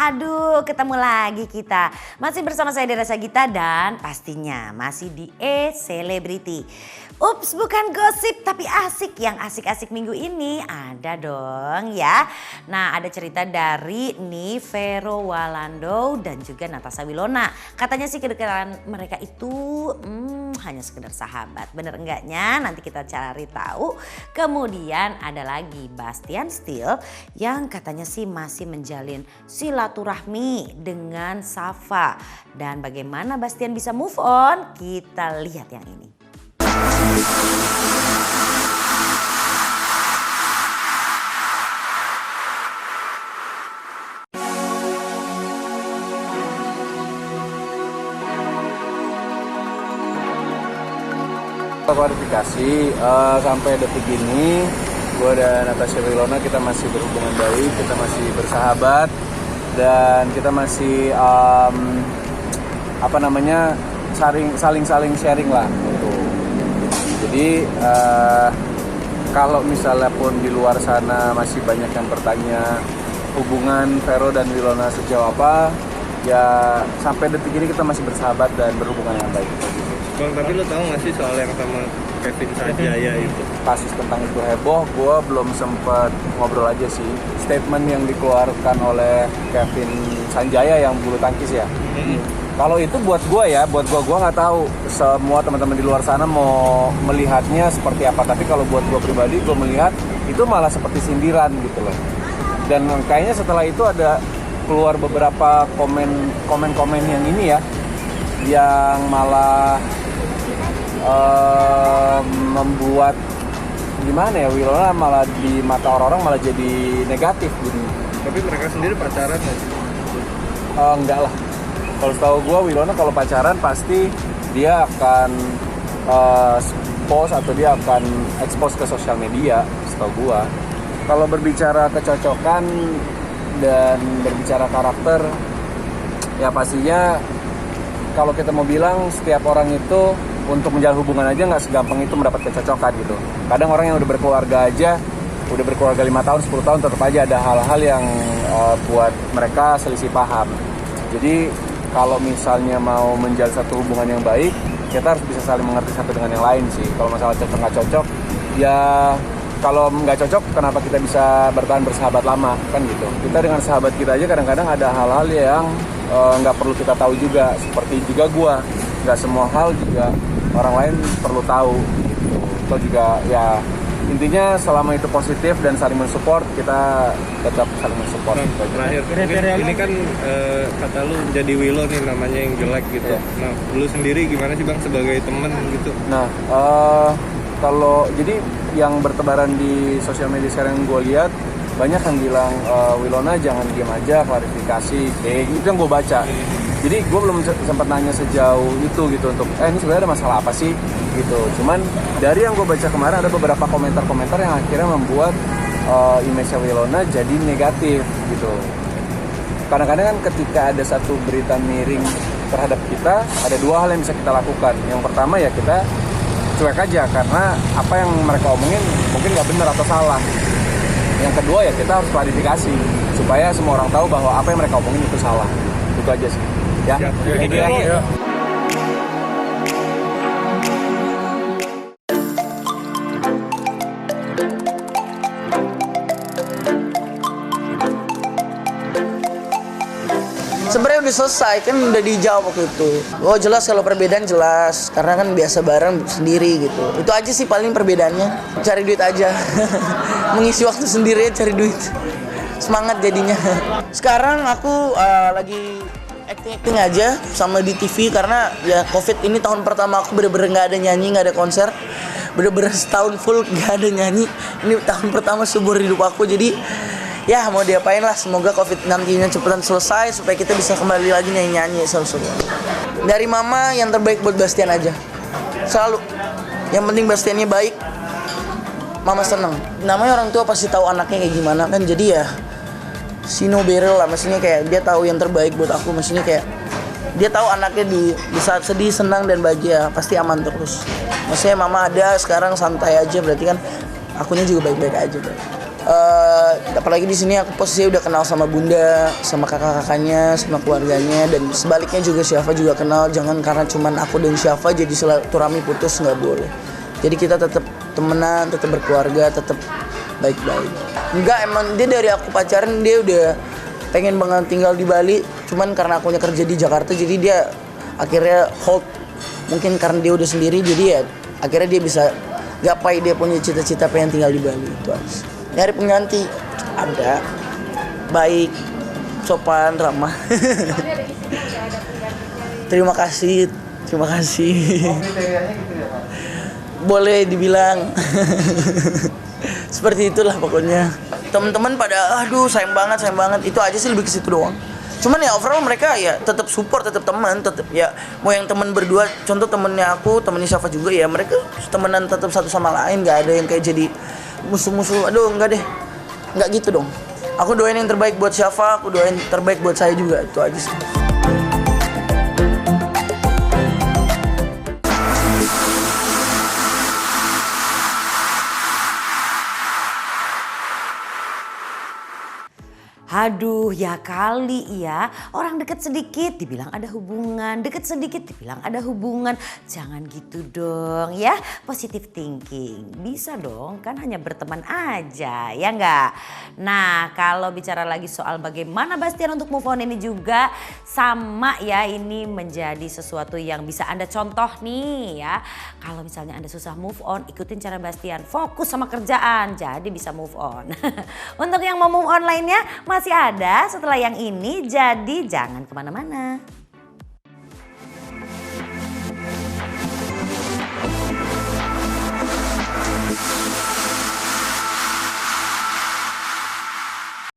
Aduh, ketemu lagi kita. Masih bersama saya Dera Sagita dan pastinya masih di E-Celebrity. Ups, bukan gosip tapi asik. Yang asik-asik minggu ini ada dong ya. Nah, ada cerita dari nih Vero Walando dan juga Natasha Wilona. Katanya sih kedekatan mereka itu hanya sekedar sahabat. Bener enggaknya? Nanti kita cari tahu. Kemudian ada lagi Bastian Steele yang katanya sih masih menjalin silaturahmi dengan Safa. Dan bagaimana Bastian bisa move on? Kita lihat yang ini. Klarifikasi sampai detik ini gue dan Natasha Wilona kita masih berhubungan baik, kita masih bersahabat dan kita masih saling sharing lah gitu. Jadi kalau misalnya pun di luar sana masih banyak yang bertanya hubungan Vero dan Wilona sejauh apa, ya sampai detik ini kita masih bersahabat dan berhubungan yang baik. Bang, tapi lo tahu nggak sih soal yang sama Kevin Sanjaya itu? Kasus tentang itu heboh, gue belum sempat ngobrol aja sih. Statement yang dikeluarkan oleh Kevin Sanjaya yang bulu tangkis ya. Kalau itu buat gue nggak tahu semua teman-teman di luar sana mau melihatnya seperti apa. Tapi kalau buat gue pribadi, gue melihat itu malah seperti sindiran gitu loh. Dan kayaknya setelah itu ada keluar beberapa komen yang ini ya, yang malah membuat gimana ya, Wilona malah di mata orang-orang malah jadi negatif gitu. Tapi mereka sendiri pacaran nggak sih? Enggak lah. Kalau setahu gue Wilona kalau pacaran pasti dia akan post atau dia akan expose ke sosial media setahu gue. Kalau berbicara kecocokan dan berbicara karakter, ya pastinya kalau kita mau bilang setiap orang itu untuk menjalin hubungan aja nggak segampang itu mendapat kecocokan gitu. Kadang orang yang udah berkeluarga 5 tahun, 10 tahun tetap aja ada hal-hal yang buat mereka selisih paham. Jadi kalau misalnya mau menjalin satu hubungan yang baik, kita harus bisa saling mengerti satu dengan yang lain sih. Kalau masalah cocok nggak cocok, ya kalau nggak cocok kenapa kita bisa bertahan bersahabat lama kan gitu. Kita dengan sahabat kita aja kadang-kadang ada hal-hal yang nggak perlu kita tahu juga. Seperti juga gue, nggak semua hal juga orang lain perlu tahu gitu. Atau juga ya intinya selama itu positif dan saling mensupport, kita tetap saling mensupport. Terakhir, ini kan kata lu jadi Willow nih namanya yang jelek gitu. Yeah. Nah, lu sendiri gimana sih Bang sebagai teman gitu? Nah, kalau jadi yang bertebaran di sosial media sekarang gue lihat banyak yang bilang Wilona jangan diam aja, klarifikasi, itu yang gue baca. Jadi gue belum sempat nanya sejauh itu gitu untuk ini sebenarnya ada masalah apa sih gitu. Cuman dari yang gue baca kemarin ada beberapa komentar-komentar yang akhirnya membuat image Wilona jadi negatif gitu. Kadang-kadang kan ketika ada satu berita miring terhadap kita, ada dua hal yang bisa kita lakukan. Yang pertama ya kita cuek aja karena apa yang mereka omongin mungkin nggak benar atau salah. Yang kedua ya kita harus klarifikasi supaya semua orang tahu bahwa apa yang mereka omongin itu salah. Itu aja sih. Ya. Ya. Sebenarnya udah selesai kan, udah dijawab waktu itu. Oh jelas kalau perbedaan jelas, karena kan biasa bareng sendiri gitu. Itu aja sih paling perbedaannya, cari duit aja. Mengisi waktu sendiri cari duit. Semangat jadinya. Sekarang aku lagi acting aja sama di TV karena ya COVID ini tahun pertama aku bener-bener nggak ada nyanyi, nggak ada konser, bener-bener setahun full nggak ada nyanyi. Ini tahun pertama seumur hidup aku, jadi ya mau diapain lah, semoga COVID nantinya cepetan selesai supaya kita bisa kembali lagi nyanyi-nyanyi seru-seru. Dari mama yang terbaik buat Bastian aja, selalu. Yang penting Bastiannya baik, mama seneng. Namanya orang tua pasti tahu anaknya kayak gimana kan, jadi ya Sino Berel lah, maksudnya kayak dia tahu yang terbaik buat aku, maksudnya kayak dia tahu anaknya di saat sedih, senang dan bahagia pasti aman terus. Maksudnya mama ada sekarang santai aja, berarti kan akunya juga baik-baik aja. apalagi di sini aku posisinya udah kenal sama bunda, sama kakak-kakaknya, sama keluarganya, dan sebaliknya juga Syafa juga kenal. Jangan karena cuman aku dan Syafa jadi silaturahmi putus, nggak boleh. Jadi kita tetap temenan, tetap berkeluarga, tetap baik-baik. Enggak, emang dia dari aku pacaran dia udah pengen banget tinggal di Bali, cuman karena akunya kerja di Jakarta jadi dia akhirnya hold. Mungkin karena dia udah sendiri jadi ya akhirnya dia bisa gapai dia punya cita-cita pengen tinggal di Bali itu aja. Nyari pengganti ada, baik, sopan, ramah. Terima kasih. Boleh dibilang. Seperti itulah pokoknya. Teman-teman pada aduh sayang banget. Itu aja sih, lebih ke situ doang. Cuman ya overall mereka ya tetap support, tetap teman, tetap ya mau yang teman berdua, contoh temennya aku, temennya Syafa juga ya mereka temenan tetap satu sama lain, nggak ada yang kayak jadi musuh-musuh. Aduh enggak deh, nggak gitu dong. Aku doain yang terbaik buat Syafa, aku doain terbaik buat saya juga, itu aja sih. Aduh ya kali ya, orang deket sedikit dibilang ada hubungan, deket sedikit dibilang ada hubungan. Jangan gitu dong ya, positive thinking. Bisa dong, kan hanya berteman aja ya enggak? Nah kalau bicara lagi soal bagaimana Bastian untuk move on ini juga sama ya, ini menjadi sesuatu yang bisa Anda contoh nih ya. Kalau misalnya Anda susah move on, ikutin cara Bastian, fokus sama kerjaan jadi bisa move on. Untuk yang mau move on lainnya masih ada setelah yang ini, jadi jangan kemana-mana.